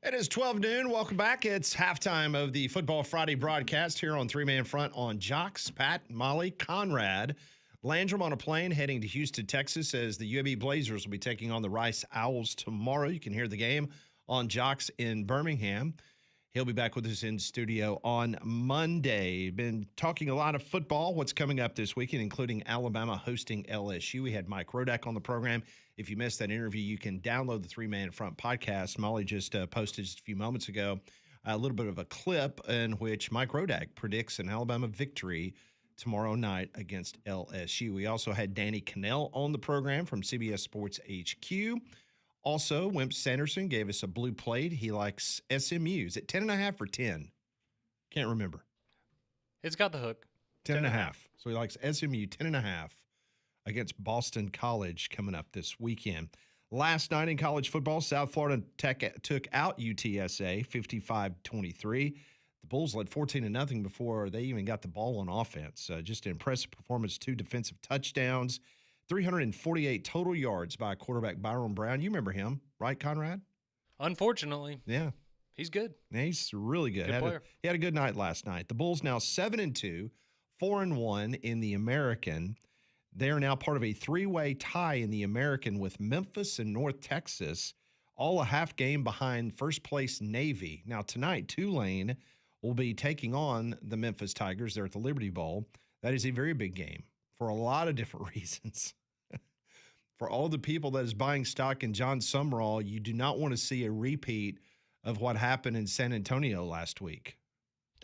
It is 12 noon. Welcome back. It's halftime of the Football Friday broadcast here on Three Man Front on Jocks, Pat, Molly, Conrad. Landrum on a plane heading to Houston, Texas, as the UAB Blazers will be taking on the Rice Owls tomorrow. You can hear the game on Jocks in Birmingham. He'll be back with us in studio on Monday. Been talking a lot of football, what's coming up this weekend, including Alabama hosting LSU. We had Mike Rodak on the program. If you missed that interview, you can download the Three Man Front podcast. Molly just posted just a few moments ago a little bit of a clip in which Mike Rodak predicts an Alabama victory tomorrow night against LSU. We also had Danny Cannell on the program from CBS Sports HQ. Also, Wimp Sanderson gave us a blue plate. He likes SMU. Is it 10.5 or 10? Can't remember. It's got the hook. 10.5. So he likes SMU 10.5 against Boston College coming up this weekend. Last night in college football, South Florida Tech took out UTSA 55-23. The Bulls led 14-0 before they even got the ball on offense. Just an impressive performance, 2 defensive touchdowns. 348 total yards by quarterback Byron Brown. You remember him, right, Conrad? Unfortunately. Yeah. He's good. Yeah, he's really good. Good player. He had a good night last night. The Bulls now 7-2, 4-1 in the American. They are now part of a 3-way tie in the American with Memphis and North Texas, all a half game behind first place Navy. Now tonight, Tulane will be taking on the Memphis Tigers. They're at the Liberty Bowl. That is a very big game for a lot of different reasons. For all the people that is buying stock in John Sumrall, you do not want to see a repeat of what happened in San Antonio last week.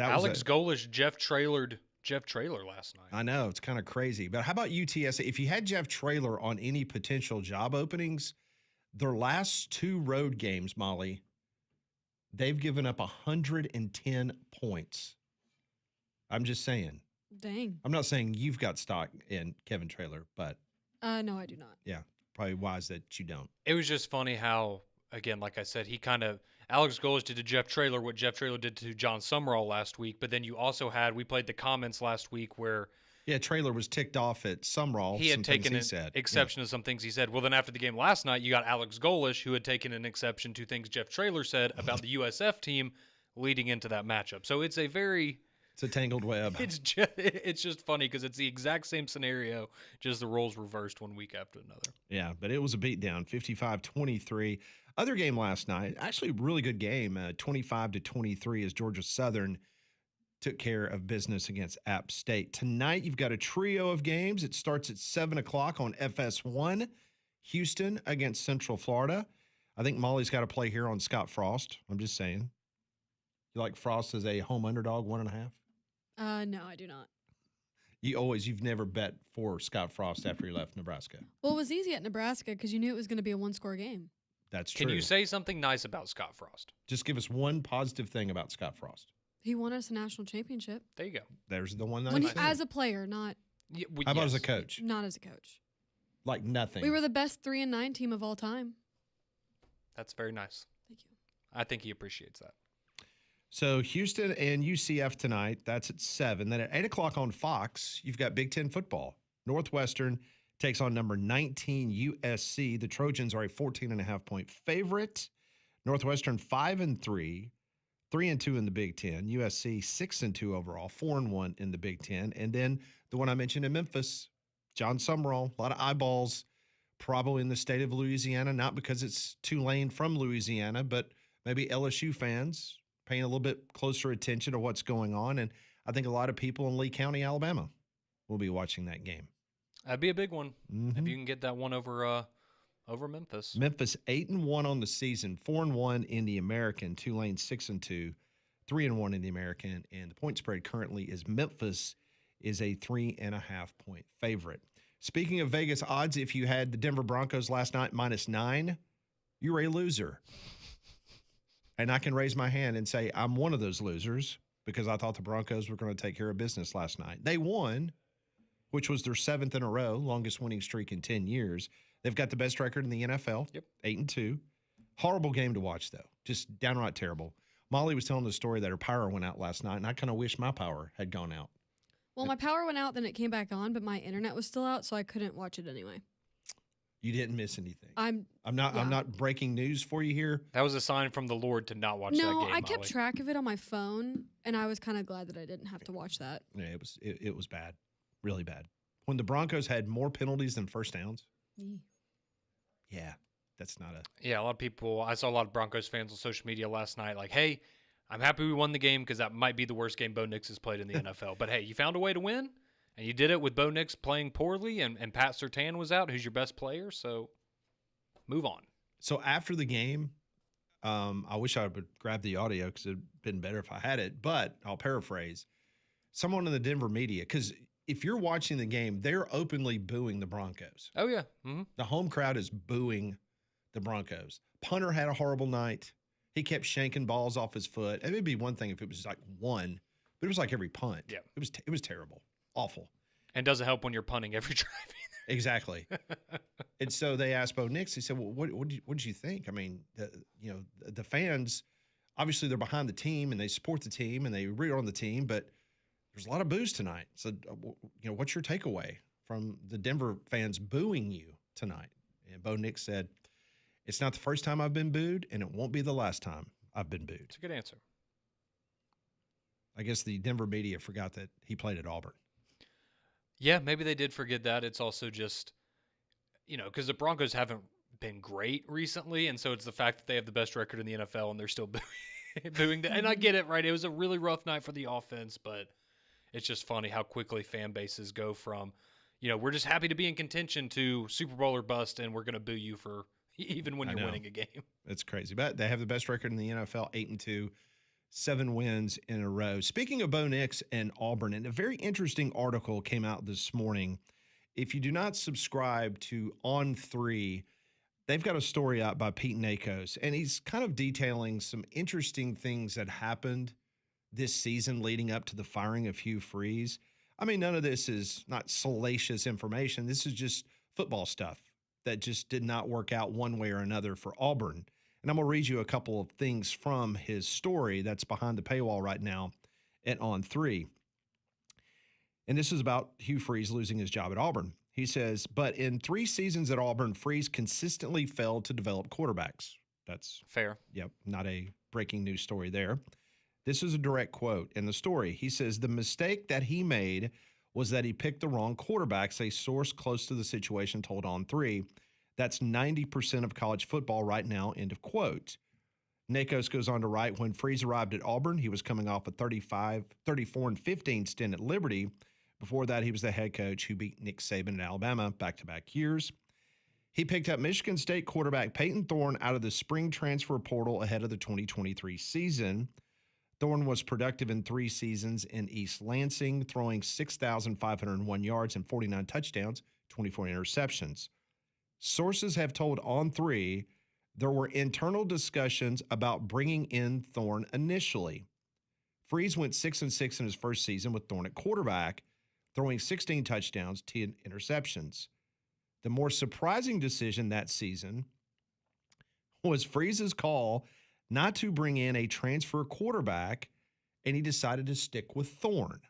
Alex Golish Jeff Trailer last night. I know, it's kind of crazy. But how about UTSA? If you had Jeff Traylor on any potential job openings, their last 2 road games, Molly, they've given up 110 points. I'm just saying. Dang. I'm not saying you've got stock in Kevin Traylor, but no, I do not. yeah, probably wise that you don't. It was just funny how, again, like I said, Alex Golish did to Jeff Traylor what Jeff Traylor did to John Sumrall last week, but then you also we played the comments last week where Traylor was ticked off at Sumrall. He had taken an exception to some things he said. Well, then after the game last night, you got Alex Golish, who had taken an exception to things Jeff Traylor said about the USF team leading into that matchup. So it's a tangled web. It's just funny because it's the exact same scenario, just the roles reversed one week after another. Yeah, but it was a beatdown, 55-23. Other game last night, actually a really good game, 25-23 as Georgia Southern took care of business against App State. Tonight, you've got a trio of games. It starts at 7 o'clock on FS1, Houston against Central Florida. I think Molly's got to play here on Scott Frost. I'm just saying. You like Frost as a home underdog, 1.5? No, I do not. You've never bet for Scott Frost after he left Nebraska. Well, it was easy at Nebraska because you knew it was going to be a 1-score game. That's true. Can you say something nice about Scott Frost? Just give us one positive thing about Scott Frost. He won us a national championship. There you go. There's the one. As a player, not. How about as a coach? Not as a coach. Like nothing. We were the best 3-9 team of all time. That's very nice. Thank you. I think he appreciates that. So Houston and UCF tonight, that's at 7. Then at 8 o'clock on Fox, you've got Big Ten football. Northwestern takes on number 19 USC. The Trojans are a 14.5-point favorite. Northwestern 5-3, 3-2 in the Big Ten. USC 6-2 overall, 4-1 in the Big Ten. And then the one I mentioned in Memphis, John Sumrall, a lot of eyeballs probably in the state of Louisiana, not because it's Tulane from Louisiana, but maybe LSU fans paying a little bit closer attention to what's going on. And I think a lot of people in Lee County, Alabama, will be watching that game. That'd be a big one if you can get that one over Memphis. Memphis 8-1 on the season, 4-1 in the American. Tulane 6-2, 3-1 in the American. And the point spread currently is Memphis is a 3.5-point favorite. Speaking of Vegas odds, if you had the Denver Broncos last night -9, you're a loser. And I can raise my hand and say I'm one of those losers because I thought the Broncos were going to take care of business last night. They won, which was their 7th in a row, longest winning streak in 10 years. They've got the best record in the NFL, 8-2. Horrible game to watch, though. Just downright terrible. Molly was telling the story that her power went out last night, and I kind of wish my power had gone out. Well, my power went out, then it came back on, but my internet was still out, so I couldn't watch it anyway. You didn't miss anything. I'm I'm not breaking news for you here. That was a sign from the Lord to not watch that No, game, I kept Molly. track of it on my phone, and I was kind of glad that I didn't have to watch that. Yeah, it was bad, really bad. When the Broncos had more penalties than first downs. Yeah, that's not a. Yeah, a lot of people. I saw a lot of Broncos fans on social media last night, like, "Hey, I'm happy we won the game because that might be the worst game Bo Nix has played in the NFL. But hey, you found a way to win, and you did it with Bo Nix playing poorly, and Pat Surtain was out, who's your best player. So move on." So after the game, I wish I would grab the audio because it'd been better if I had it. But I'll paraphrase. Someone in the Denver media, because if you're watching the game, they're openly booing the Broncos. Oh yeah, mm-hmm. The home crowd is booing the Broncos. Punter had a horrible night. He kept shanking balls off his foot. It would be one thing if it was like one, but it was like every punt. Yeah, it was terrible, awful. And doesn't help when you're punting every drive either. Exactly. And so they asked Bo Nix. He said, "Well, what did you think? I mean, the fans, obviously they're behind the team and they support the team and they root on the team, but there's a lot of boos tonight. So, what's your takeaway from the Denver fans booing you tonight?" And Bo Nix said, "It's not the first time I've been booed, and it won't be the last time I've been booed." It's a good answer. I guess the Denver media forgot that he played at Auburn. Yeah, maybe they did forget that. It's also just, because the Broncos haven't been great recently, and so it's the fact that they have the best record in the NFL and they're still booing that. And I get it, right? It was a really rough night for the offense, but it's just funny how quickly fan bases go from, we're just happy to be in contention to Super Bowl or bust, and we're going to boo you for even when you're winning a game. It's crazy. But they have the best record in the NFL, 8-2. 7 wins in a row. Speaking of Bo Nix and Auburn, and a very interesting article came out this morning. If you do not subscribe to On3, they've got a story out by Pete Nakos, and he's kind of detailing some interesting things that happened this season leading up to the firing of Hugh Freeze. I mean, none of this is not salacious information. This is just football stuff that just did not work out one way or another for Auburn. And I'm going to read you a couple of things from his story that's behind the paywall right now at On3. And this is about Hugh Freeze losing his job at Auburn. He says, "But in 3 seasons at Auburn, Freeze consistently failed to develop quarterbacks." That's fair. Yep, not a breaking news story there. This is a direct quote in the story. He says, "The mistake that he made was that he picked the wrong quarterbacks," a source close to the situation told On3. "That's 90% of college football right now," end of quote. Nakos goes on to write, "When Freeze arrived at Auburn, he was coming off a 34-15 stint at Liberty. Before that, he was the head coach who beat Nick Saban in Alabama back-to-back years. He picked up Michigan State quarterback Peyton Thorne out of the spring transfer portal ahead of the 2023 season. Thorne was productive in 3 seasons in East Lansing, throwing 6,501 yards and 49 touchdowns, 24 interceptions. Sources have told On3 there were internal discussions about bringing in Thorne initially. Freeze went 6-6 in his first season with Thorne at quarterback, throwing 16 touchdowns, 10 interceptions. The more surprising decision that season was Freeze's call not to bring in a transfer quarterback, and he decided to stick with Thorne."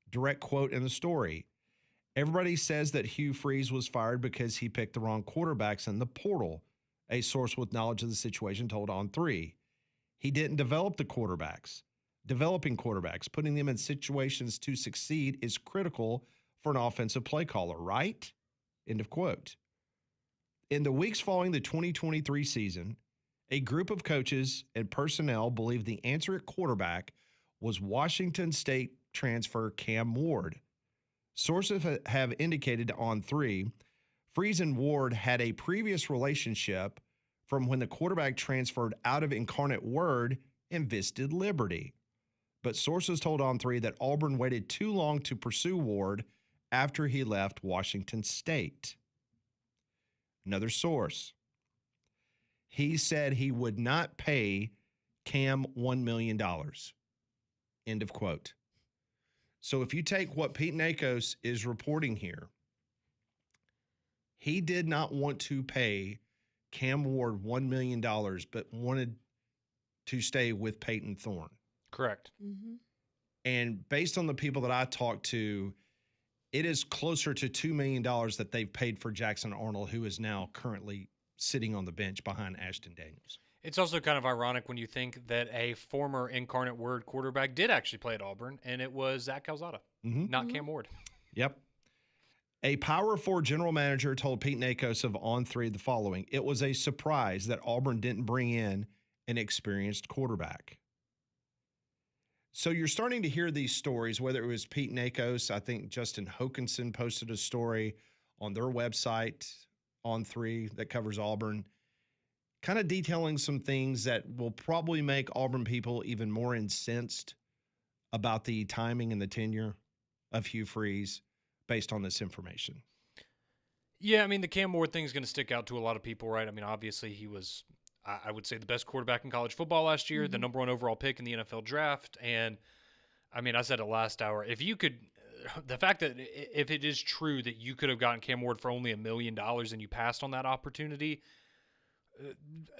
Direct quote in the story. "Everybody says that Hugh Freeze was fired because he picked the wrong quarterbacks in the portal," a source with knowledge of the situation told On3. "He didn't develop the quarterbacks. Developing quarterbacks, putting them in situations to succeed is critical for an offensive play caller, right?" End of quote. In the weeks following the 2023 season, a group of coaches and personnel believed the answer at quarterback was Washington State transfer Cam Ward. Sources have indicated to On3, Freeze and Ward had a previous relationship from when the quarterback transferred out of Incarnate Word and visited Liberty. But sources told On3 that Auburn waited too long to pursue Ward after he left Washington State. Another source. He said he would not pay Cam $1 million. End of quote. So if you take what Pete Nakos is reporting here, he did not want to pay Cam Ward $1 million, but wanted to stay with Peyton Thorne. Correct. Mm-hmm. And based on the people that I talked to, It is closer to $2 million that they've paid for Jackson Arnold, who is now currently sitting on the bench behind Ashton Daniels. It's also kind of ironic when you think that a former Incarnate Word quarterback did actually play at Auburn, and it was Zach Calzada, not Cam Ward. Yep. A Power 4 general manager told Pete Nakos of On3 the following: "It was a surprise that Auburn didn't bring in an experienced quarterback." So you're starting to hear these stories, whether it was Pete Nakos, I think Justin Hokanson posted a story on their website, On3, that covers Auburn, kind of detailing some things that will probably make Auburn people even more incensed about the timing and the tenure of Hugh Freeze based on this information. Yeah, I mean, the Cam Ward thing is going to stick out to a lot of people, right? I mean, obviously he was, I would say, the best quarterback in college football last year, the number 1 overall pick in the NFL draft. And I mean, I said it last hour, if you could, the fact that if it is true that you could have gotten Cam Ward for only $1 million and you passed on that opportunity,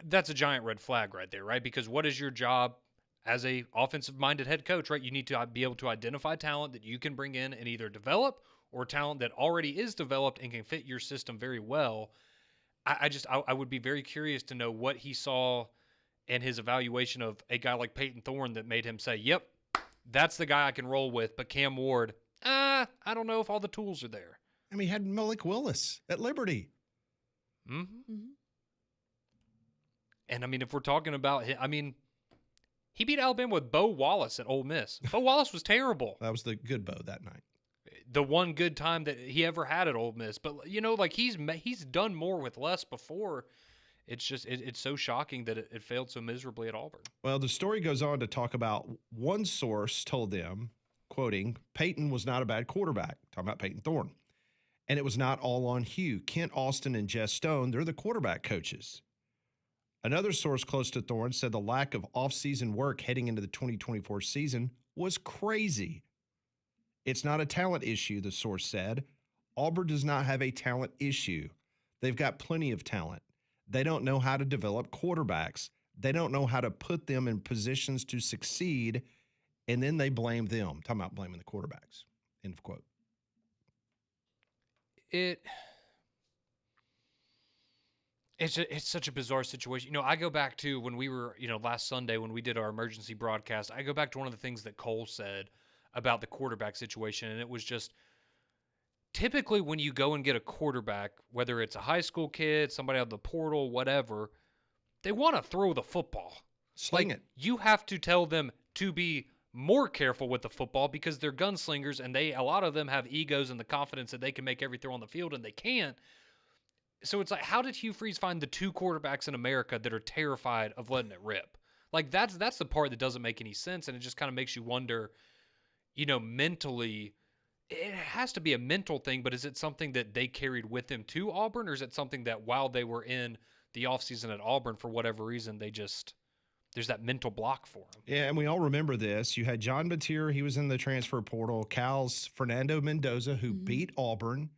that's a giant red flag right there, right? Because what is your job as a offensive-minded head coach, right? You need to be able to identify talent that you can bring in and either develop, or talent that already is developed and can fit your system very well. I would be very curious to know what he saw in his evaluation of a guy like Peyton Thorne that made him say, yep, that's the guy I can roll with. But Cam Ward, I don't know if all the tools are there. I mean, he had Malik Willis at Liberty. And, I mean, if we're talking about him, I mean, he beat Alabama with Bo Wallace at Ole Miss. Bo Wallace was terrible. That was the good Bo that night. The one good time that he ever had at Ole Miss. But, you know, like he's done more with less before. It's just it's so shocking that it failed so miserably at Auburn. Well, the story goes on to talk about one source told them, quoting, Peyton was not a bad quarterback, talking about Peyton Thorne. And it was not all on Hugh. Kent Austin and Jess Stone, they're the quarterback coaches. Another source close to Thorne said the lack of off-season work heading into the 2024 season was crazy. It's not a talent issue, the source said. Auburn does not have a talent issue. They've got plenty of talent. They don't know how to develop quarterbacks. They don't know how to put them in positions to succeed, and then they blame them. Talking about blaming the quarterbacks. End of quote. It's such a bizarre situation. You know, I go back to when we were, you know, last Sunday when we did our emergency broadcast, I go back to one of the things that Cole said about the quarterback situation, and it was just typically when you go and get a quarterback, whether it's a high school kid, somebody out of the portal, whatever, they want to throw the football. Sling it. You have to tell them to be more careful with the football because they're gunslingers, and a lot of them have egos and the confidence that they can make every throw on the field, and they can't. So it's like, how did Hugh Freeze find the 2 quarterbacks in America that are terrified of letting it rip? Like, that's the part that doesn't make any sense, and it just kind of makes you wonder, you know, mentally, it has to be a mental thing, but is it something that they carried with them to Auburn, or is it something that while they were in the offseason at Auburn, for whatever reason, there's that mental block for them? Yeah, and we all remember this. You had John Batir, he was in the transfer portal. Cal's Fernando Mendoza, who beat Auburn.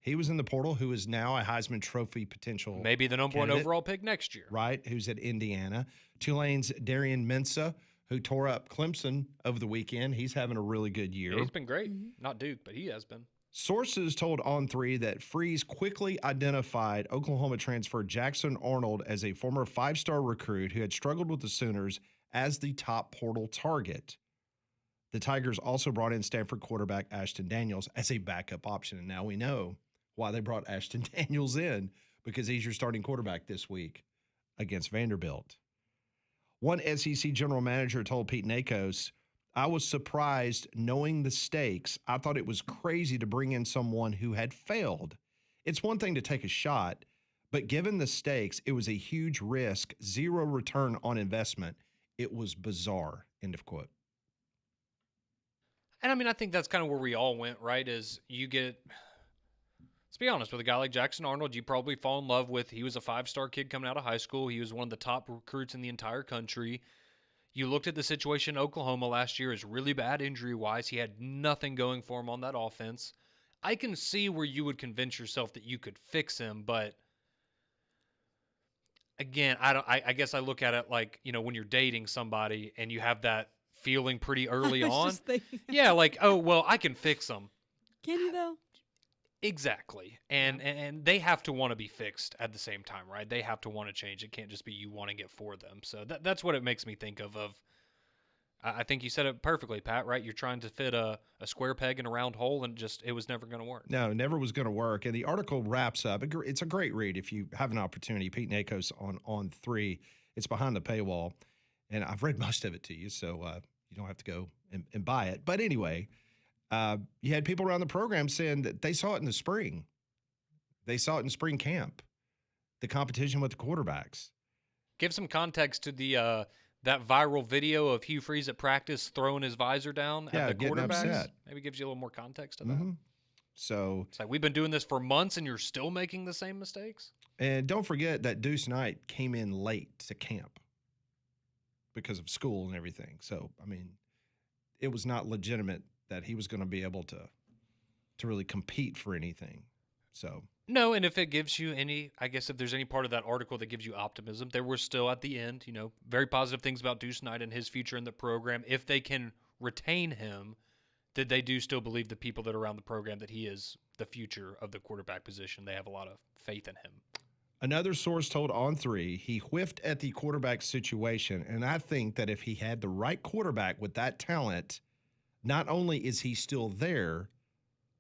He was in the portal, who is now a Heisman Trophy potential. Maybe the number candidate, 1 overall pick next year. Right, who's at Indiana. Tulane's Darian Mensah, who tore up Clemson over the weekend. He's having a really good year. Yeah, he's been great. Not Duke, but he has been. Sources told On3 that Freeze quickly identified Oklahoma transfer Jackson Arnold as a former 5-star recruit who had struggled with the Sooners as the top portal target. The Tigers also brought in Stanford quarterback Ashton Daniels as a backup option. And now we know why they brought Ashton Daniels in, because he's your starting quarterback this week against Vanderbilt. One SEC general manager told Pete Nakos, I was surprised knowing the stakes. I thought it was crazy to bring in someone who had failed. It's one thing to take a shot, but given the stakes, it was a huge risk, 0 return on investment. It was bizarre. End of quote. And I mean, I think that's kind of where we all went, right? Is you get, let's be honest, with a guy like Jackson Arnold, you probably fall in love with. He was a 5-star kid coming out of high school. He was one of the top recruits in the entire country. You looked at the situation in Oklahoma last year as really bad injury-wise. He had nothing going for him on that offense. I can see where you would convince yourself that you could fix him, but again, I guess I look at it like, you know, when you're dating somebody and you have that feeling pretty early on. Yeah, like, oh, well, I can fix them. Can you though? Exactly. And they have to want to be fixed at the same time, right? They have to want to change. It can't just be you wanting it for them. So that's what it makes me think of. I think you said it perfectly, Pat, right? You're trying to fit a square peg in a round hole, and just it was never going to work. No, never was going to work. And the article wraps up. It's a great read if you have an opportunity. Pete Nakos on 3. It's behind the paywall. And I've read most of it to you, so you don't have to go and buy it. But anyway, you had people around the program saying that they saw it in the spring. They saw it in spring camp, the competition with the quarterbacks. Give some context to the that viral video of Hugh Freeze at practice throwing his visor down at the quarterbacks. Upset. Maybe gives you a little more context to that. So it's like we've been doing this for months, and you're still making the same mistakes. And don't forget that Deuce Knight came in late to camp because of school and everything. So I mean, it was not legitimate that he was going to be able to really compete for anything. So no, and if it gives you any, I guess if there's any part of that article that gives you optimism, there were still at the end, very positive things about Deuce Knight and his future in the program. If they can retain him, that they do still believe the people that are around the program that he is the future of the quarterback position. They have a lot of faith in him. Another source told On 3 he whiffed at the quarterback situation, and I think that if he had the right quarterback with that talent, not only is he still there,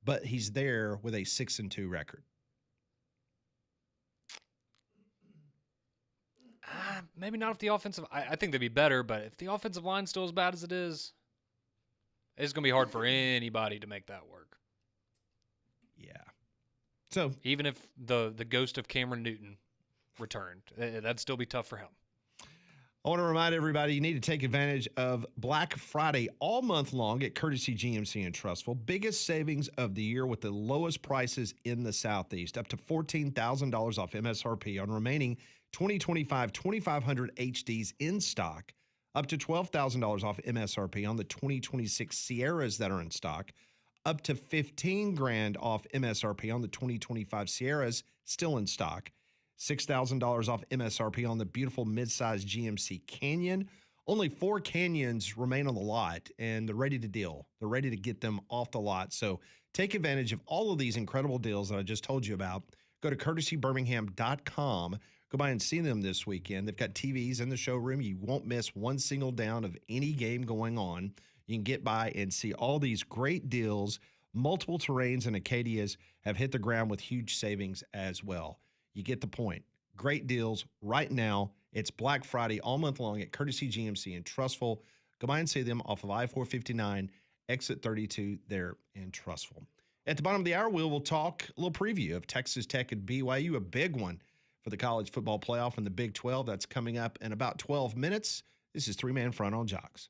but he's there with a 6-2 record. Maybe not if the offensive. I think they'd be better, but if the offensive line's still as bad as it is, it's going to be hard for anybody to make that work. Yeah. So even if the ghost of Cameron Newton returned, that'd still be tough for him. I want to remind everybody you need to take advantage of Black Friday all month long at Courtesy GMC in Trussville. Biggest savings of the year with the lowest prices in the Southeast. Up to $14,000 off MSRP on remaining 2025 2500 HDs in stock. Up to $12,000 off MSRP on the 2026 Sierras that are in stock. Up to $15,000 off MSRP on the 2025 Sierras still in stock. $6,000 off MSRP on the beautiful midsize GMC Canyon. Only 4 Canyons remain on the lot, and they're ready to deal. They're ready to get them off the lot. So take advantage of all of these incredible deals that I just told you about. Go to courtesybirmingham.com. Go by and see them this weekend. They've got TVs in the showroom. You won't miss one single down of any game going on. You can get by and see all these great deals. Multiple terrains and Acadias have hit the ground with huge savings as well. You get the point. Great deals right now. It's Black Friday all month long at Courtesy GMC in Trussville. Go by and see them off of I-459, exit 32 there in Trussville. At the bottom of the hour, we'll talk a little preview of Texas Tech and BYU, a big one for the college football playoff in the Big 12. That's coming up in about 12 minutes. This is Three Man Front on Jocks.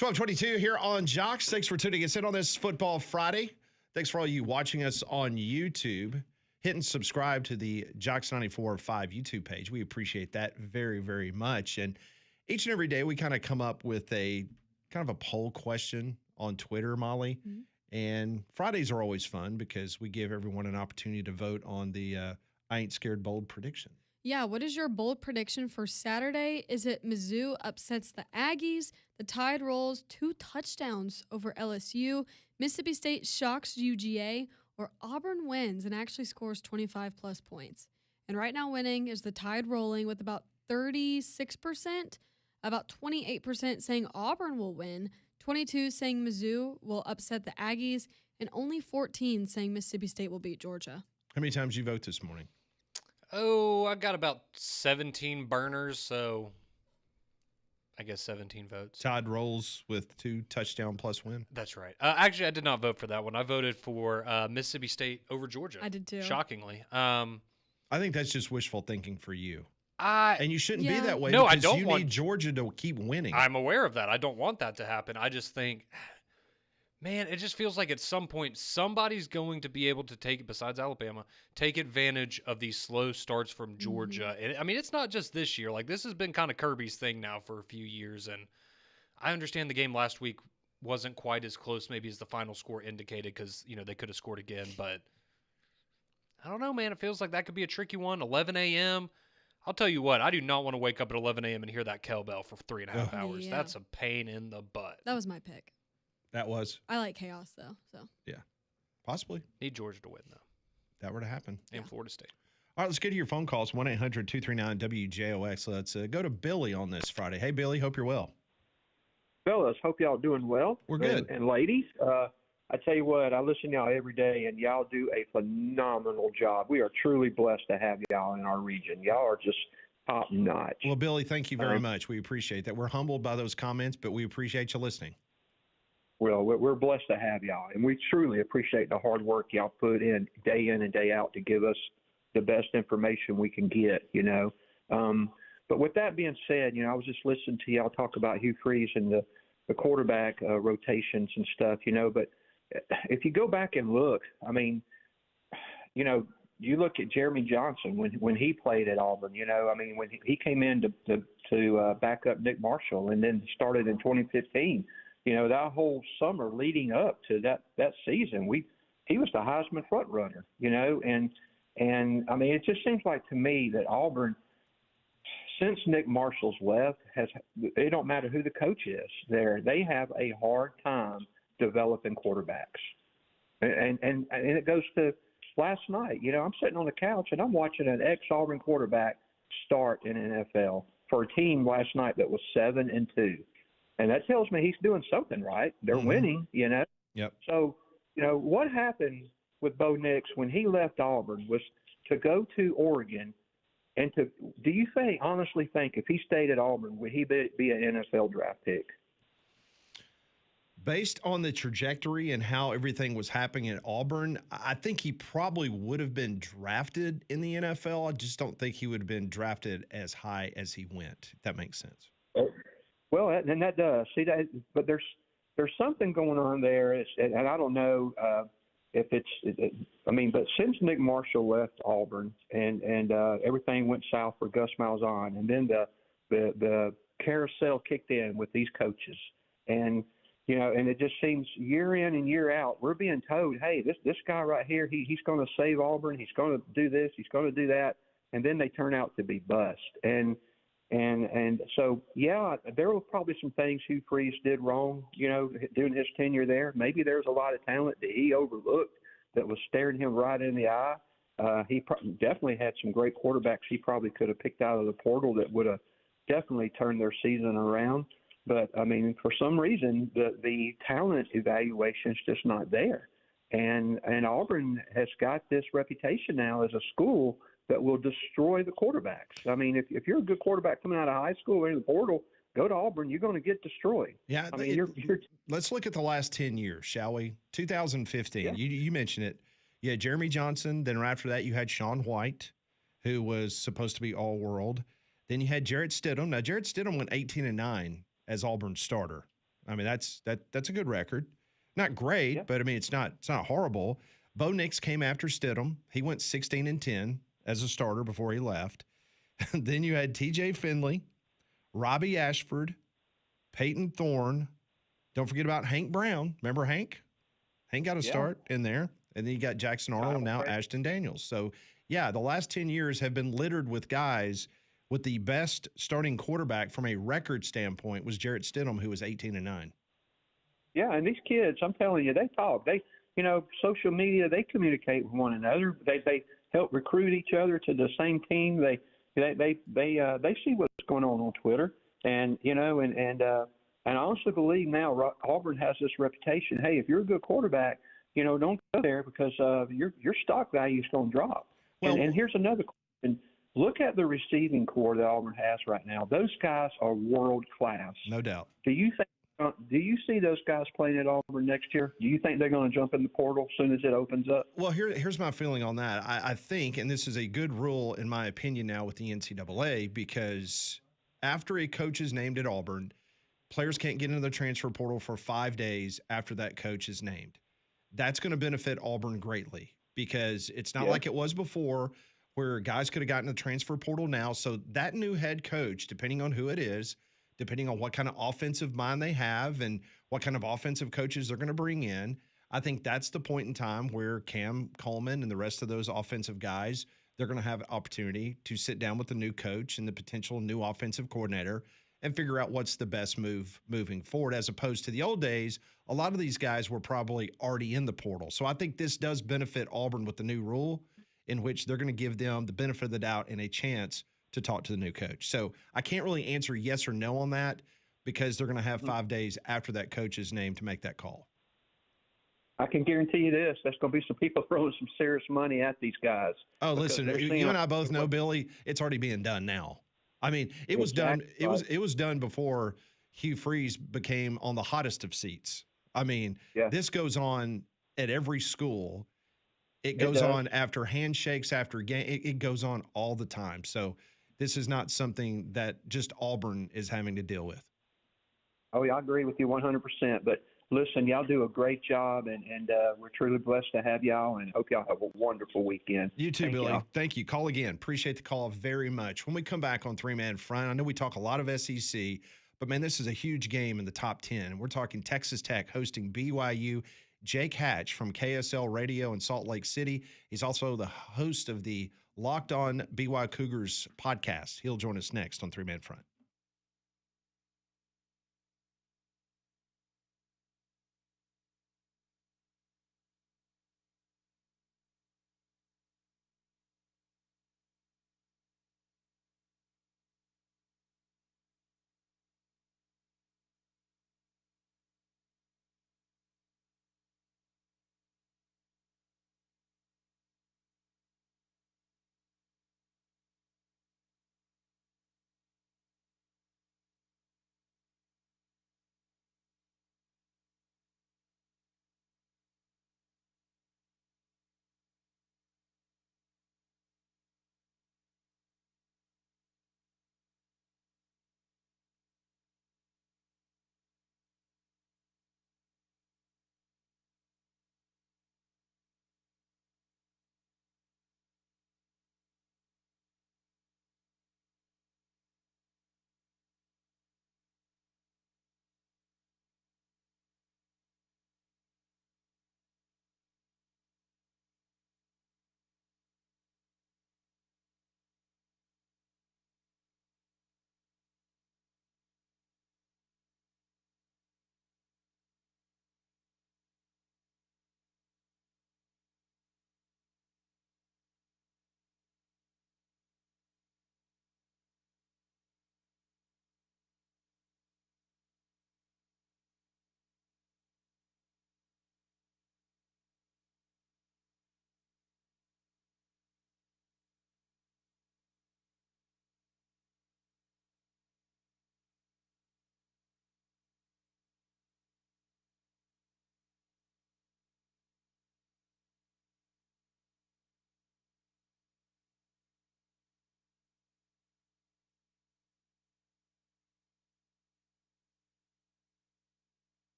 12:22 here on Jocks. Thanks for tuning us in on this Football Friday. Thanks for all you watching us on YouTube. Hit and subscribe to the Jocks 94.5 YouTube page. We appreciate that very, very much. And each and every day we kind of come up with a kind of a poll question on Twitter, Molly. Mm-hmm. And Fridays are always fun because we give everyone an opportunity to vote on the I Ain't Scared Bold prediction. Yeah, what is your bold prediction for Saturday? Is it Mizzou upsets the Aggies, the Tide rolls 2 touchdowns over LSU, Mississippi State shocks UGA, or Auburn wins and actually scores 25-plus points? And right now winning is the Tide rolling with about 36%, about 28% saying Auburn will win, 22 saying Mizzou will upset the Aggies, and only 14 saying Mississippi State will beat Georgia. How many times did you vote this morning? Oh, I got about 17 burners, so I guess 17 votes. Todd rolls with 2 touchdown plus win. That's right. Actually, I did not vote for that one. I voted for Mississippi State over Georgia. I did too. Shockingly. I think that's just wishful thinking for you. And you shouldn't be that way. No, I because don't you want need Georgia to keep winning. I'm aware of that. I don't want that to happen. I just think, man, it just feels like at some point somebody's going to be able to take, besides Alabama, take advantage of these slow starts from Georgia. And I mean, it's not just this year. Like, this has been kind of Kirby's thing now for a few years. And I understand the game last week wasn't quite as close maybe as the final score indicated because, you know, they could have scored again. But I don't know, man. It feels like that could be a tricky one. 11 a.m. I'll tell you what, I do not want to wake up at 11 a.m. and hear that cowbell for 3.5 hours. Yeah. That's a pain in the butt. That was my pick. That was. I like chaos, though. So yeah, possibly. Need Georgia to win, though. That were to happen. And Florida State. All right, let's get to your phone calls. 1-800-239-WJOX. Let's go to Billy on this Friday. Hey, Billy, hope you're well. Fellas, hope y'all doing well. We're good. And ladies, I tell you what, I listen to y'all every day, and y'all do a phenomenal job. We are truly blessed to have y'all in our region. Y'all are just top notch. Well, Billy, thank you very much. We appreciate that. We're humbled by those comments, but we appreciate you listening. Well, we're blessed to have y'all, and we truly appreciate the hard work y'all put in and day out to give us the best information we can get, you know. But with that being said, you know, I was just listening to y'all talk about Hugh Freeze and the quarterback rotations and stuff, you know, but if you go back and look, I mean, you know, you look at Jeremy Johnson when he played at Auburn, you know, I mean, when he came in to back up Nick Marshall and then started in 2015, you know, that whole summer leading up to that season, he was the Heisman front runner, you know, and I mean, it just seems like to me that Auburn, since Nick Marshall's left, it don't matter who the coach is there, they have a hard time developing quarterbacks. And it goes to last night. You know, I'm sitting on the couch and I'm watching an ex-Auburn quarterback start in an NFL for a team last night that was 7-2. And that tells me he's doing something right. They're winning, you know. Yep. So, you know, what happened with Bo Nix when he left Auburn was to go to Oregon and do you honestly think if he stayed at Auburn, would he be an NFL draft pick? Based on the trajectory and how everything was happening at Auburn, I think he probably would have been drafted in the NFL. I just don't think he would have been drafted as high as he went, if that makes sense. Well, and that does. See that, but there's something going on there, and I don't know if but since Nick Marshall left Auburn and everything went south for Gus Malzahn, and then the carousel kicked in with these coaches, and you know, and it just seems year in and year out, we're being told, hey, this guy right here, he's going to save Auburn. He's going to do this. He's going to do that. And then they turn out to be bust. And so, yeah, there were probably some things Hugh Freeze did wrong, you know, during his tenure there. Maybe there's a lot of talent that he overlooked that was staring him right in the eye. He definitely had some great quarterbacks he probably could have picked out of the portal that would have definitely turned their season around. But, I mean, for some reason, the talent evaluation is just not there. And Auburn has got this reputation now as a school that will destroy the quarterbacks. I mean, if you're a good quarterback coming out of high school or in the portal, go to Auburn, you're going to get destroyed. Yeah, I mean, let's look at the last 10 years, shall we? 2015, yeah. You mentioned it. You had Jeremy Johnson. Then right after that, you had Sean White, who was supposed to be all-world. Then you had Jarrett Stidham. Now, Jarrett Stidham went 18-9 as Auburn's starter. I mean, that's a good record. Not great, Yeah. but I mean, it's not horrible. Bo Nix came after Stidham. He went 16-10 as a starter before he left. Then you had T.J. Finley, Robbie Ashford, Peyton Thorne. Don't forget about Hank Brown. Remember Hank? Hank got a Yeah. start in there. And then you got Jackson Arnold and now Ashton Daniels. So, yeah, the last 10 years have been littered with guys with the best starting quarterback from a record standpoint was Jarrett Stidham, who was 18-9. Yeah, and these kids, I'm telling you, they talk. They, social media, they communicate with one another. They help recruit each other to the same team. They see what's going on Twitter, and I honestly believe now Auburn has this reputation. Hey, if you're a good quarterback, don't go there because your stock value is going to drop. Well, and here's another question. Look at the receiving core that Auburn has right now. Those guys are world class. No doubt. Do you see those guys playing at Auburn next year? Do you think they're going to jump in the portal as soon as it opens up? Well, here's my feeling on that. I think, and this is a good rule in my opinion now with the NCAA, because after a coach is named at Auburn, players can't get into the transfer portal for 5 days after that coach is named. That's going to benefit Auburn greatly because it's not like it was before where guys could have gotten the transfer portal now. So that new head coach, depending on who it is, depending on what kind of offensive mind they have and what kind of offensive coaches they're going to bring in, I think that's the point in time where Cam Coleman and the rest of those offensive guys, they're going to have an opportunity to sit down with the new coach and the potential new offensive coordinator and figure out what's the best move moving forward, as opposed to the old days. A lot of these guys were probably already in the portal. So I think this does benefit Auburn with the new rule in which they're going to give them the benefit of the doubt and a chance to talk to the new coach. So I can't really answer yes or no on that because they're going to have 5 days after that coach's name to make that call. I can guarantee you this. There's going to be some people throwing some serious money at these guys. Oh, listen, you and I both know, Billy, it's already being done now. I mean, it was done. It was done before Hugh Freeze became on the hottest of seats. I mean, this goes on at every school. It goes on after handshakes, after game. It goes on all the time. So this is not something that just Auburn is having to deal with. Oh, yeah, I agree with you 100%. But listen, y'all do a great job, and we're truly blessed to have y'all, and hope y'all have a wonderful weekend. You too, Billy. Thank you. Call again. Appreciate the call very much. When we come back on Three Man Front, I know we talk a lot of SEC, but, man, this is a huge game in the top 10. We're talking Texas Tech hosting BYU. Jake Hatch from KSL Radio in Salt Lake City. He's also the host of the Locked On BYU Cougars podcast. He'll join us next on Three Man Front.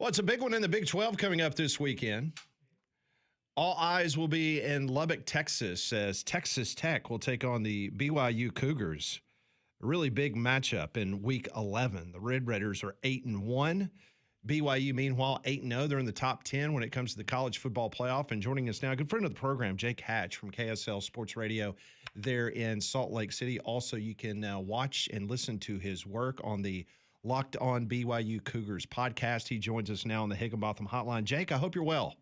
Well, it's a big one in the Big 12 coming up this weekend. All eyes will be in Lubbock, Texas, as Texas Tech will take on the BYU Cougars. A really big matchup in Week 11. The Red Raiders are 8-1. BYU, meanwhile, 8-0. They're in the top 10 when it comes to the college football playoff. And joining us now, a good friend of the program, Jake Hatch from KSL Sports Radio there in Salt Lake City. Also, you can watch and listen to his work on the Locked On BYU Cougars podcast. He joins us now on the Higginbotham Hotline. Jake, I hope you're well.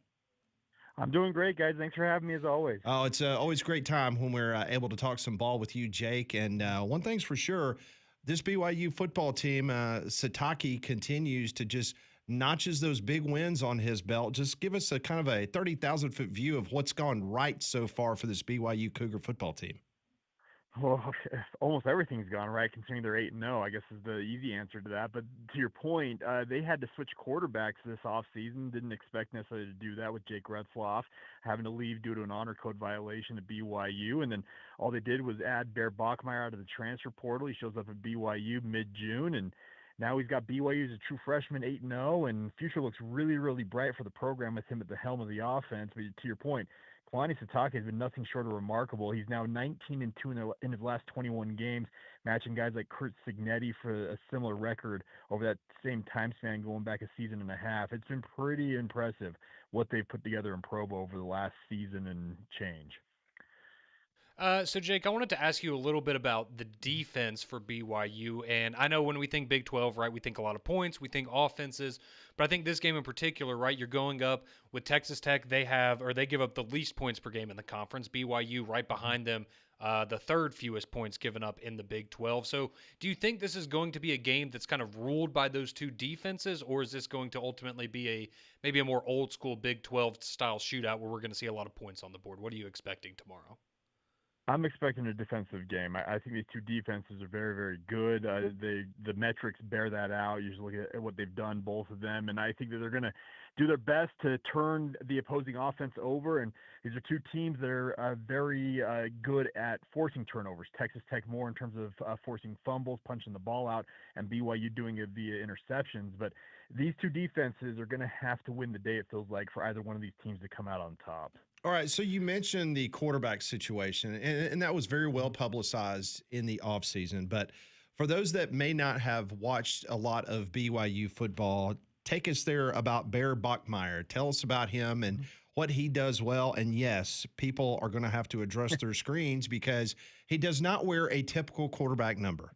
I'm doing great, guys. Thanks for having me, as always. Oh, it's always a great time when we're able to talk some ball with you, Jake. And one thing's for sure, this BYU football team, Sataki continues to just notches those big wins on his belt. Just give us a kind of a 30,000-foot view of what's gone right so far for this BYU Cougar football team. Well, almost everything's gone right, considering they're 8-0, I guess is the easy answer to that. But to your point, they had to switch quarterbacks this offseason. Didn't expect necessarily to do that with Jake Retzloff having to leave due to an honor code violation at BYU. And then all they did was add Bear Bachmeier out of the transfer portal. He shows up at BYU mid-June, and now he's got BYU as a true freshman, 8-0, and future looks really, really bright for the program with him at the helm of the offense. But to your point, Kalani Sitake has been nothing short of remarkable. He's now 19-2 in his last 21 games, matching guys like Kurt Signetti for a similar record over that same time span going back a season and a half. It's been pretty impressive what they've put together in Provo over the last season and change. So, Jake, I wanted to ask you a little bit about the defense for BYU. And I know when we think Big 12, right, we think a lot of points, we think offenses. But I think this game in particular, right, you're going up with Texas Tech. They give up the least points per game in the conference. BYU right behind them, the third fewest points given up in the Big 12. So do you think this is going to be a game that's kind of ruled by those two defenses, or is this going to ultimately be maybe a more old school Big 12 style shootout where we're going to see a lot of points on the board? What are you expecting tomorrow? I'm expecting a defensive game. I think these two defenses are very, very good. The metrics bear that out. You just look at what they've done, both of them, and I think that they're going to do their best to turn the opposing offense over. And these are two teams that are very good at forcing turnovers. Texas Tech more in terms of forcing fumbles, punching the ball out, and BYU doing it via interceptions. But these two defenses are going to have to win the day, it feels like, for either one of these teams to come out on top. All right, so you mentioned the quarterback situation, and that was very well publicized in the offseason. But for those that may not have watched a lot of BYU football, take us there about Bear Bachmeier. Tell us about him and what he does well. And yes, people are going to have to adjust their screens because he does not wear a typical quarterback number.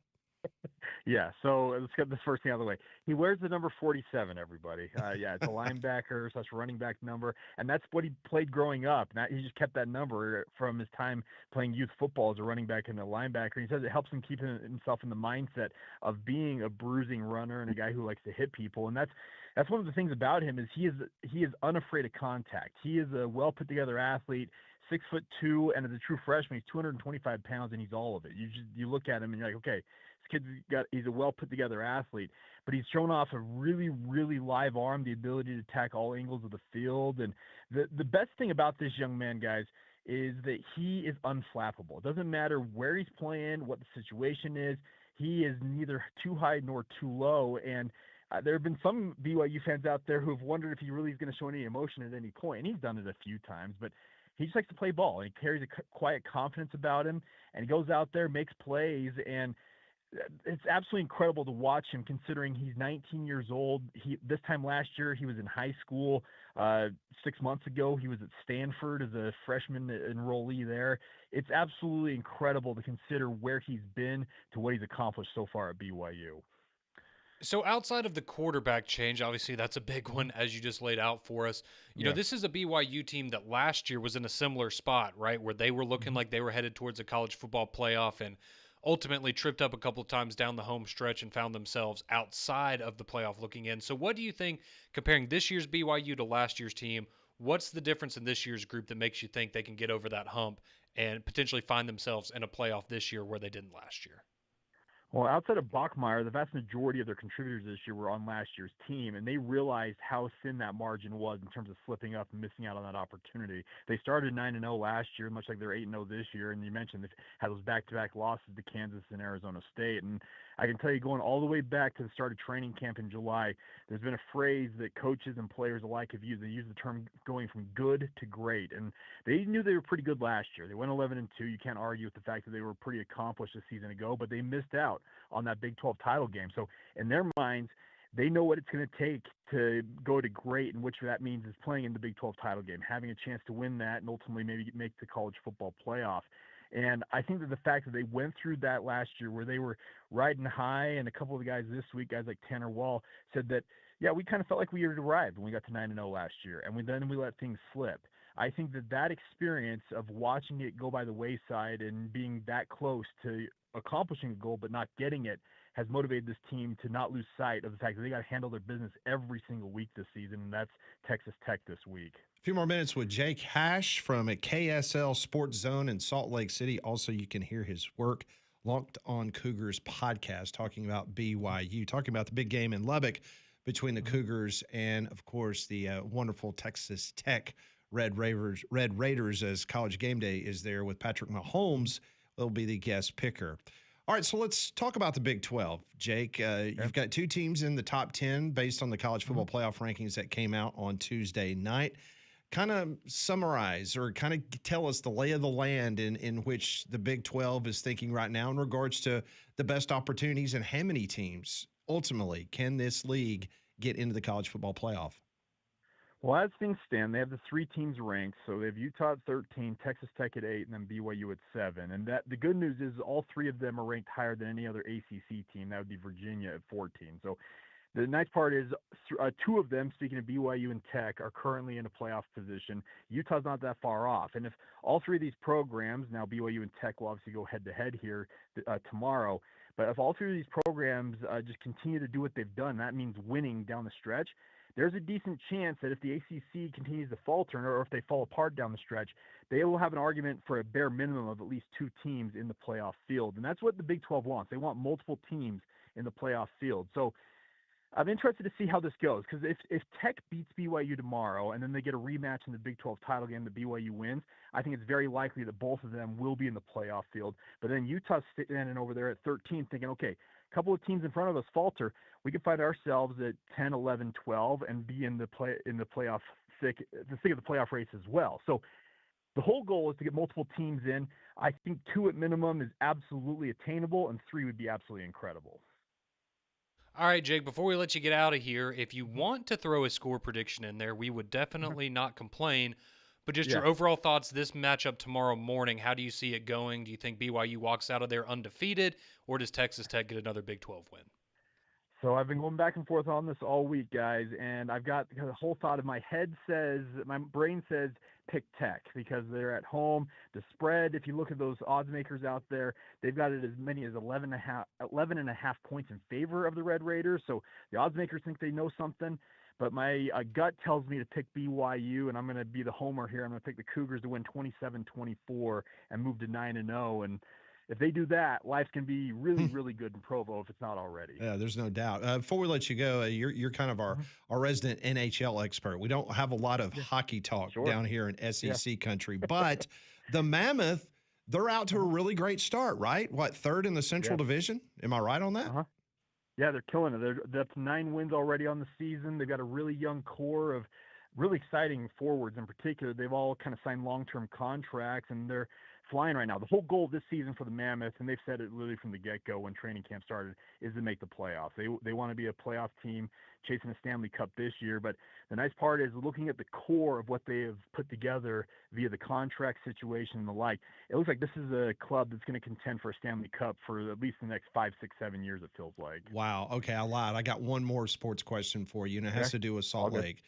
Yeah, so let's get this first thing out of the way. He wears the number 47, everybody. Yeah, it's a linebacker / running back number, and that's what he played growing up. He just kept that number from his time playing youth football as a running back and a linebacker. He says it helps him keep himself in the mindset of being a bruising runner and a guy who likes to hit people, and that's one of the things about him is he is unafraid of contact. He is a well put together athlete. 6'2", and as a true freshman, he's 225 pounds, and he's all of it. You look at him and you're like, okay, this he's a well put together athlete, but he's shown off a really, really live arm, the ability to attack all angles of the field. And the best thing about this young man, guys, is that he is unflappable. It doesn't matter where he's playing, what the situation is. He is neither too high nor too low. And there have been some BYU fans out there who have wondered if he really is going to show any emotion at any point. And he's done it a few times, but he just likes to play ball, and he carries a quiet confidence about him, and he goes out there, makes plays, and it's absolutely incredible to watch him considering he's 19 years old. This time last year, he was in high school. 6 months ago, he was at Stanford as a freshman enrollee there. It's absolutely incredible to consider where he's been to what he's accomplished so far at BYU. So outside of the quarterback change, obviously that's a big one as you just laid out for us. You know, this is a BYU team that last year was in a similar spot, right, where they were looking like they were headed towards a college football playoff and ultimately tripped up a couple of times down the home stretch and found themselves outside of the playoff looking in. So what do you think, comparing this year's BYU to last year's team, what's the difference in this year's group that makes you think they can get over that hump and potentially find themselves in a playoff this year where they didn't last year? Well, outside of Bachmeyer, the vast majority of their contributors this year were on last year's team, and they realized how thin that margin was in terms of slipping up and missing out on that opportunity. They started 9-0 last year, much like they're 8-0 this year, and you mentioned they've had those back-to-back losses to Kansas and Arizona State. And I can tell you, going all the way back to the start of training camp in July, there's been a phrase that coaches and players alike have used. They use the term going from good to great, and they knew they were pretty good last year. They went 11-2. You can't argue with the fact that they were pretty accomplished a season ago, but they missed out on that Big 12 title game. So in their minds, they know what it's going to take to go to great, and which that means is playing in the Big 12 title game, having a chance to win that, and ultimately maybe make the college football playoff. And I think that the fact that they went through that last year where they were riding high, and a couple of the guys this week, guys like Tanner Wall, said that, yeah, we kind of felt like we had arrived when we got to 9-0 last year, and then we let things slip. I think that experience of watching it go by the wayside and being that close to accomplishing a goal but not getting it has motivated this team to not lose sight of the fact that they got to handle their business every single week this season, and that's Texas Tech this week. A few more minutes with Jake Hash from a KSL Sports Zone in Salt Lake City. Also, you can hear his work, Locked on Cougars podcast, talking about BYU, talking about the big game in Lubbock between the Cougars and, of course, the wonderful Texas Tech Red Raiders, as College Game Day is there with Patrick Mahomes. Will be the guest picker. All right, so let's talk about the Big 12. Jake, you've got two teams in the top 10 based on the college football playoff rankings that came out on Tuesday night. Kind of summarize or kind of tell us the lay of the land in which the Big 12 is thinking right now in regards to the best opportunities and how many teams ultimately can this league get into the college football playoff. Well, as things stand, they have the three teams ranked. So they have Utah at 13, Texas Tech at 8, and then BYU at 7. And the good news is all three of them are ranked higher than any other ACC team. That would be Virginia at 14. So the nice part is two of them, speaking of BYU and Tech, are currently in a playoff position. Utah's not that far off. And if all three of these programs, now BYU and Tech will obviously go head-to-head here tomorrow, but if all three of these programs just continue to do what they've done, that means winning down the stretch, there's a decent chance that if the ACC continues to falter or if they fall apart down the stretch, they will have an argument for a bare minimum of at least two teams in the playoff field. And that's what the Big 12 wants. They want multiple teams in the playoff field. So I'm interested to see how this goes, because if Tech beats BYU tomorrow and then they get a rematch in the Big 12 title game that BYU wins, I think it's very likely that both of them will be in the playoff field. But then Utah's standing over there at 13 thinking, okay, a couple of teams in front of us falter, we can find ourselves at 10, 11, 12 and be in the playoff thick of the playoff race as well. So the whole goal is to get multiple teams in. I think 2 at minimum is absolutely attainable, and 3 would be absolutely incredible. All right, Jake, before we let you get out of here, if you want to throw a score prediction in there, we would definitely not complain. But just your overall thoughts, this matchup tomorrow morning, how do you see it going? Do you think BYU walks out of there undefeated, or does Texas Tech get another Big 12 win? So I've been going back and forth on this all week, guys, and I've got the whole thought of my brain says pick Tech because they're at home. The spread, if you look at those odds makers out there, they've got it as many as 11.5 points in favor of the Red Raiders. So the odds makers think they know something. But my gut tells me to pick BYU, and I'm going to be the homer here. I'm going to pick the Cougars to win 27-24 and move to 9-0. And if they do that, life can be really, really good in Provo if it's not already. Yeah, there's no doubt. Before we let you go, you're kind of our resident NHL expert. We don't have a lot of hockey talk down here in SEC country, but the Mammoth, they're out to a really great start, right? What, third in the Central Division? Am I right on that? Yeah, they're killing it. That's 9 wins already on the season. They've got a really young core of really exciting forwards in particular. They've all kind of signed long-term contracts, and they're flying right now. The whole goal this season for the Mammoth, and they've said it really from the get-go when training camp started, is to make the playoffs. They want to be a playoff team chasing a Stanley Cup this year. But the nice part is looking at the core of what they have put together via the contract situation and the like. It looks like this is a club that's going to contend for a Stanley Cup for at least the next 5, 6, 7 years, it feels like. Wow. Okay, I lied. I got one more sports question for you, and it has to do with Salt Lake.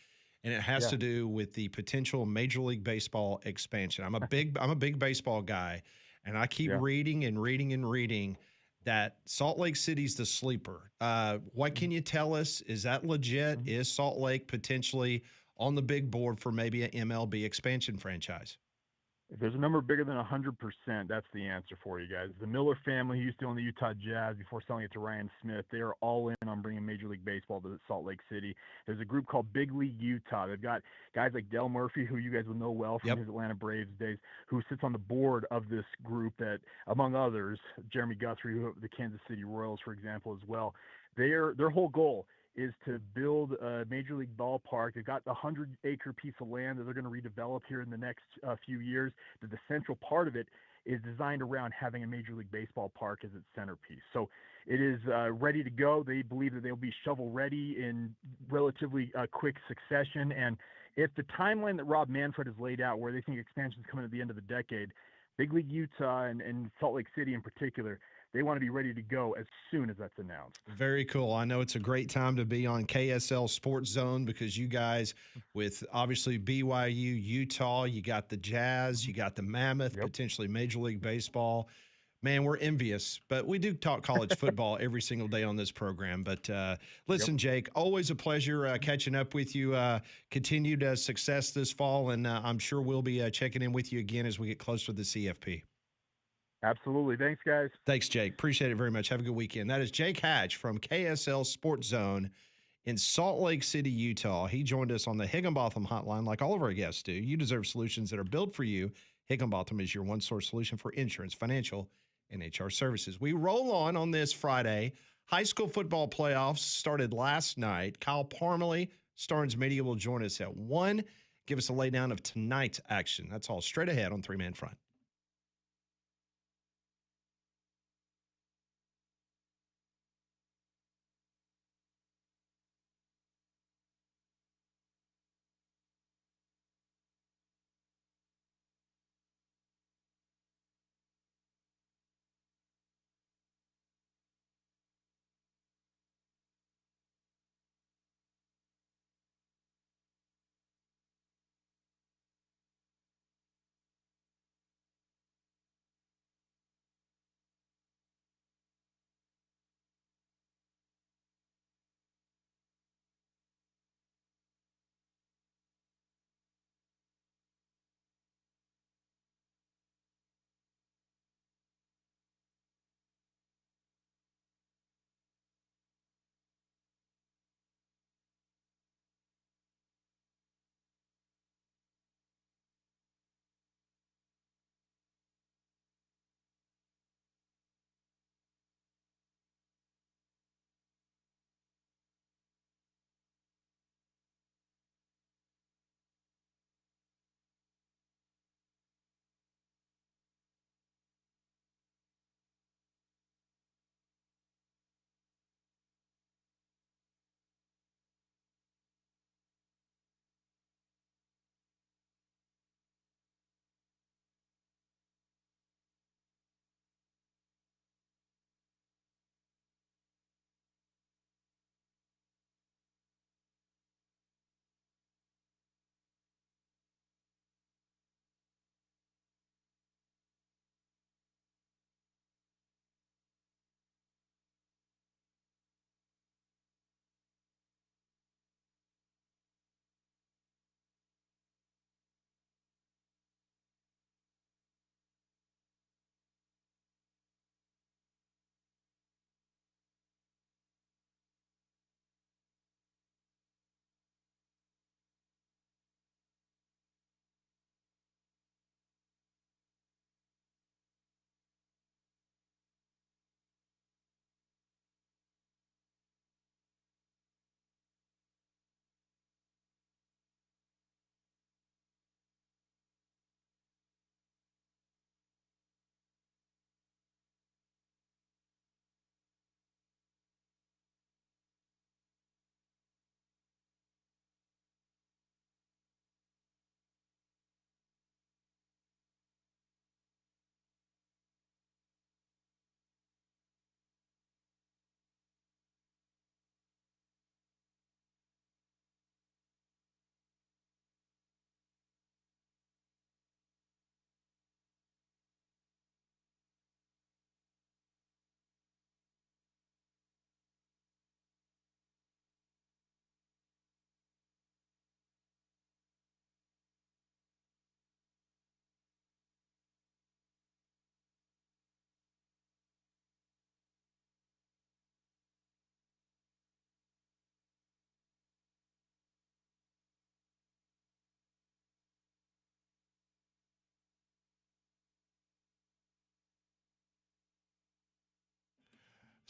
And it has to do with the potential Major League Baseball expansion. I'm a big baseball guy, and I keep reading and reading and reading that Salt Lake City's the sleeper. What can you tell us? Is that legit? Is Salt Lake potentially on the big board for maybe an MLB expansion franchise? If there's a number bigger than 100%, that's the answer for you guys. The Miller family, who used to own the Utah Jazz before selling it to Ryan Smith, they are all in on bringing Major League Baseball to Salt Lake City. There's a group called Big League Utah. They've got guys like Del Murphy, who you guys will know well from Yep. his Atlanta Braves days, who sits on the board of this group that, among others, Jeremy Guthrie, who the Kansas City Royals, for example, as well. Their whole goal is to build a major league ballpark. They've got the 100-acre piece of land that they're going to redevelop here in the next few years. The central part of it is designed around having a Major League Baseball park as its centerpiece. So it is ready to go. They believe that they'll be shovel ready in relatively quick succession. And if the timeline that Rob Manfred has laid out, where they think expansion is coming at the end of the decade, Big League Utah and Salt Lake City in particular, they want to be ready to go as soon as that's announced. Very cool. I know it's a great time to be on KSL Sports Zone because you guys, with obviously BYU, Utah, you got the Jazz, you got the Mammoth, potentially Major League Baseball. Man, we're envious, but we do talk college football every single day on this program. But listen, Jake, always a pleasure catching up with you. Continued success this fall, and I'm sure we'll be checking in with you again as we get closer to the CFP. Absolutely. Thanks, guys. Thanks, Jake. Appreciate it very much. Have a good weekend. That is Jake Hatch from KSL Sports Zone in Salt Lake City, Utah. He joined us on the Higginbotham hotline like all of our guests do. You deserve solutions that are built for you. Higginbotham is your one-source solution for insurance, financial, and HR services. We roll on this Friday. High school football playoffs started last night. Kyle Parmalee, Starnes Media, will join us at 1. Give us a laydown of tonight's action. That's all straight ahead on Three Man Front.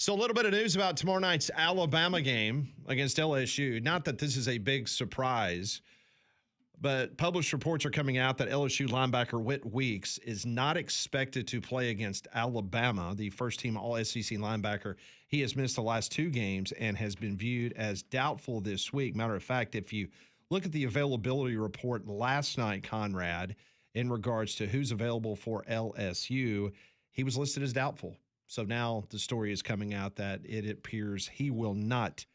So a little bit of news about tomorrow night's Alabama game against LSU. Not that this is a big surprise, but published reports are coming out that LSU linebacker Whit Weeks is not expected to play against Alabama, the first-team All-SEC linebacker. He has missed the last 2 games and has been viewed as doubtful this week. Matter of fact, if you look at the availability report last night, Conrad, in regards to who's available for LSU, he was listed as doubtful. So now the story is coming out that it appears he will not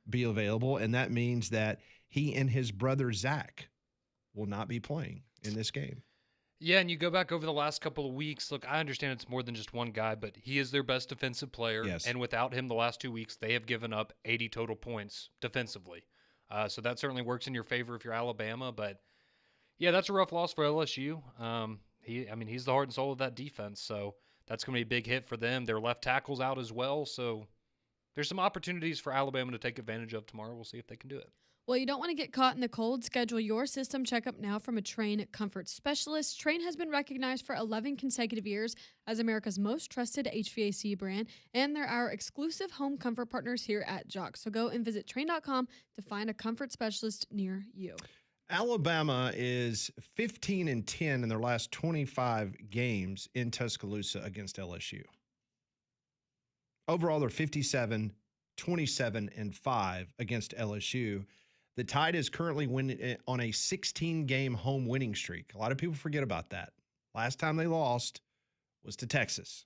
be available, and that means that he and his brother Zach will not be playing in this game. Yeah, and you go back over the last couple of weeks. Look, I understand it's more than just one guy, but he is their best defensive player. Yes. And without him the last 2 weeks, they have given up 80 total points defensively. So that certainly works in your favor if you're Alabama. But, yeah, that's a rough loss for LSU. He's the heart and soul of that defense, so that's going to be a big hit for them. Their left tackle's out as well, so there's some opportunities for Alabama to take advantage of tomorrow. We'll see if they can do it. Well, you don't want to get caught in the cold. Schedule your system checkup now from a Train comfort specialist. Train has been recognized for 11 consecutive years as America's most trusted HVAC brand, and they're our exclusive home comfort partners here at Jock. So go and visit train.com to find a comfort specialist near you. Alabama is 15-10 in their last 25 games in Tuscaloosa against LSU. Overall, they're 57, 27-5 against LSU. The Tide is currently winning on a 16-game home winning streak. A lot of people forget about that. Last time they lost was to Texas.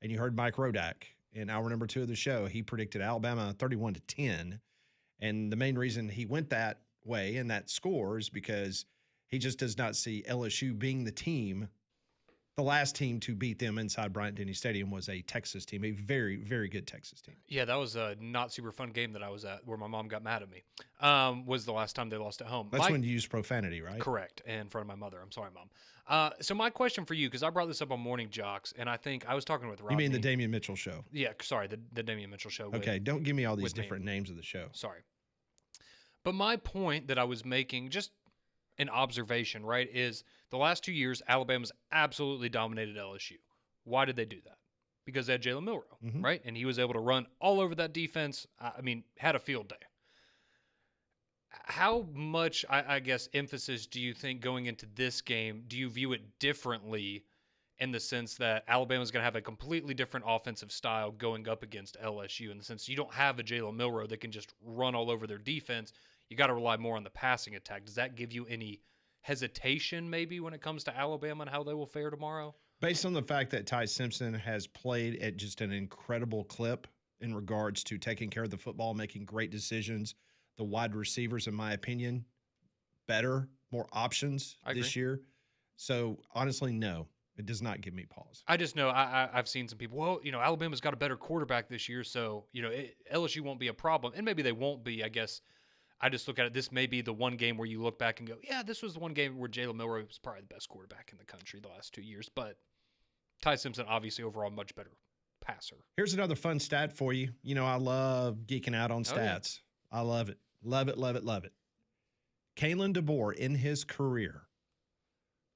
And you heard Mike Rodak in hour number 2 of the show. He predicted Alabama 31-10. And the main reason he went that way and that score is because he just does not see LSU being the team. The last team to beat them inside Bryant-Denny Stadium was a Texas team, a very, very good Texas team. Yeah, that was a not super fun game that I was at where my mom got mad at me. Was the last time they lost at home. That's when you used profanity, right? Correct, in front of my mother. I'm sorry, Mom. So my question for you, because I brought this up on Morning Jocks, and I think I was talking with Rodney. You mean the Damian Mitchell show? Yeah, sorry, the Damian Mitchell show. Okay, don't give me all these different names of the show. Sorry. But my point that I was making, just an observation, right, is the last 2 years, Alabama's absolutely dominated LSU. Why did they do that? Because they had Jalen Milroe, right? And he was able to run all over that defense. Had a field day. How much, I guess, emphasis do you think going into this game, do you view it differently in the sense that Alabama's going to have a completely different offensive style going up against LSU, in the sense you don't have a Jalen Milroe that can just run all over their defense? You got to rely more on the passing attack. Does that give you any hesitation maybe when it comes to Alabama and how they will fare tomorrow? Based on the fact that Ty Simpson has played at just an incredible clip in regards to taking care of the football, making great decisions, the wide receivers, in my opinion, better, more options this year. So honestly, no, it does not give me pause. I just know I've seen some people, well, Alabama's got a better quarterback this year, so, LSU won't be a problem. And maybe they won't be, I guess. I just look at it, this may be the one game where you look back and go, yeah, this was the one game where Jalen Milroe was probably the best quarterback in the country the last 2 years. But Ty Simpson, obviously, overall, much better passer. Here's another fun stat for you. I love geeking out on stats. Oh, yeah. I love it. Love it, love it, love it. Kalen DeBoer, in his career,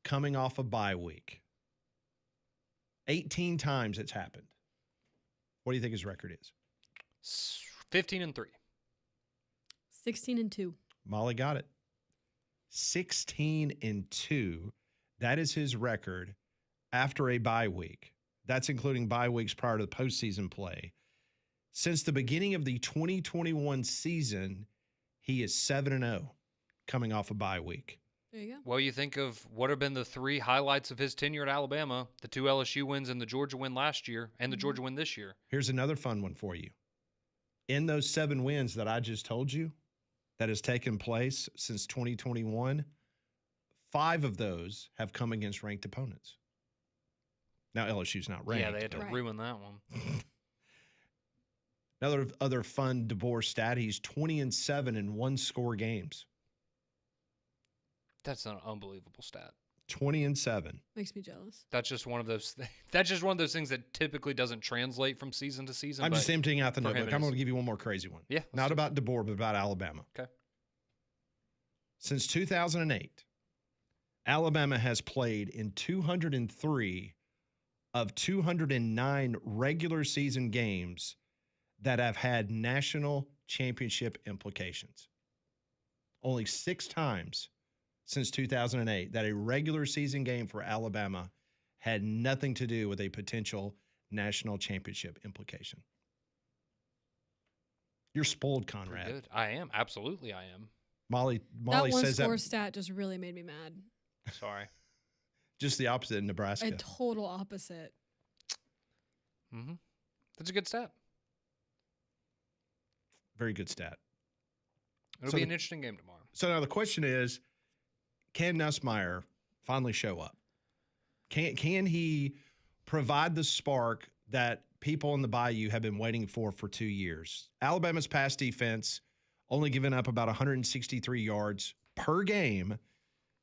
coming off a bye week, 18 times it's happened. What do you think his record is? 15-3. 16-2. Molly got it. 16-2. That is his record after a bye week. That's including bye weeks prior to the postseason play. Since the beginning of the 2021 season, he is 7-0 coming off a bye week. There you go. Well, you think of what have been the 3 highlights of his tenure at Alabama, the 2 LSU wins and the Georgia win last year and the Georgia win this year. Here's another fun one for you. In those 7 wins that I just told you that has taken place since 2021, 5 of those have come against ranked opponents. Now, LSU's not ranked. Yeah, they had to ruin that one. Other fun DeBoer stat, he's 20-7 in one-score games. That's an unbelievable stat. 20-7. Makes me jealous. That's just one of those. That's just one of those things that typically doesn't translate from season to season. I'm just emptying out the notebook. I'm going to give you one more crazy one. Yeah. Not about DeBoer, but about Alabama. Okay. Since 2008, Alabama has played in 203 of 209 regular season games that have had national championship implications. Only 6 times since 2008 that a regular season game for Alabama had nothing to do with a potential national championship implication. You're spoiled, Conrad. Pretty good. I am. Absolutely, I am. Molly that one says score that stat just really made me mad. Sorry. just the opposite in Nebraska. A total opposite. Mm-hmm. That's a good stat. Very good stat. It'll be an interesting game tomorrow. So now the question is, can Nussmeier finally show up? Can he provide the spark that people in the Bayou have been waiting for 2 years? Alabama's pass defense only giving up about 163 yards per game.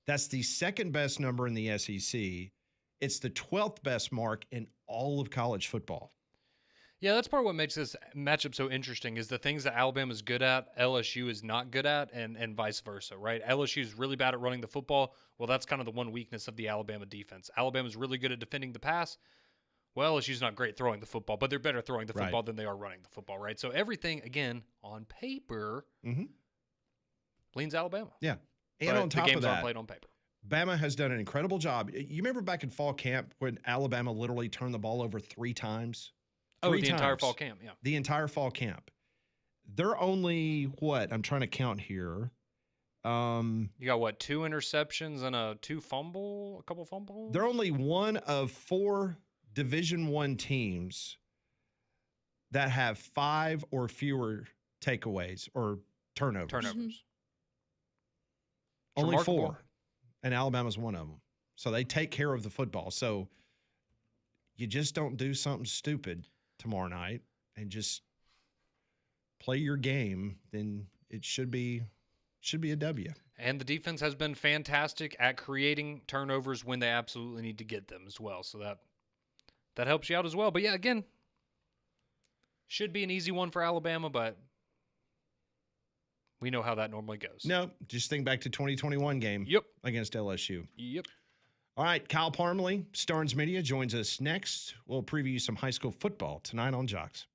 That's the second best number in the SEC. It's the 12th best mark in all of college football. Yeah, that's part of what makes this matchup so interesting is the things that Alabama's good at, LSU is not good at, and vice versa, right? LSU is really bad at running the football. Well, that's kind of the one weakness of the Alabama defense. Alabama's really good at defending the pass. Well, LSU's not great throwing the football, but they're better throwing the football than they are running the football, right? So everything, again, on paper, leans Alabama. Yeah. And but on top the games of that, aren't played on paper. Bama has done an incredible job. You remember back in fall camp when Alabama literally turned the ball over 3 times? Entire fall camp, yeah. The entire fall camp. They're only, what? I'm trying to count here. You got, 2 interceptions and a couple fumbles? They're only one of 4 Division I teams that have 5 or fewer takeaways or turnovers. Only Remarkable. 4. And Alabama's one of them. So they take care of the football. So you just don't do something stupid tomorrow night and just play your game, then it should be a W. And the defense has been fantastic at creating turnovers when they absolutely need to get them as well. So that helps you out as well. But yeah, again, should be an easy one for Alabama, but we know how that normally goes. No, just think back to 2021 game against LSU. Yep. All right, Kyle Parmalee, Starnes Media, joins us next. We'll preview some high school football tonight on Jocks.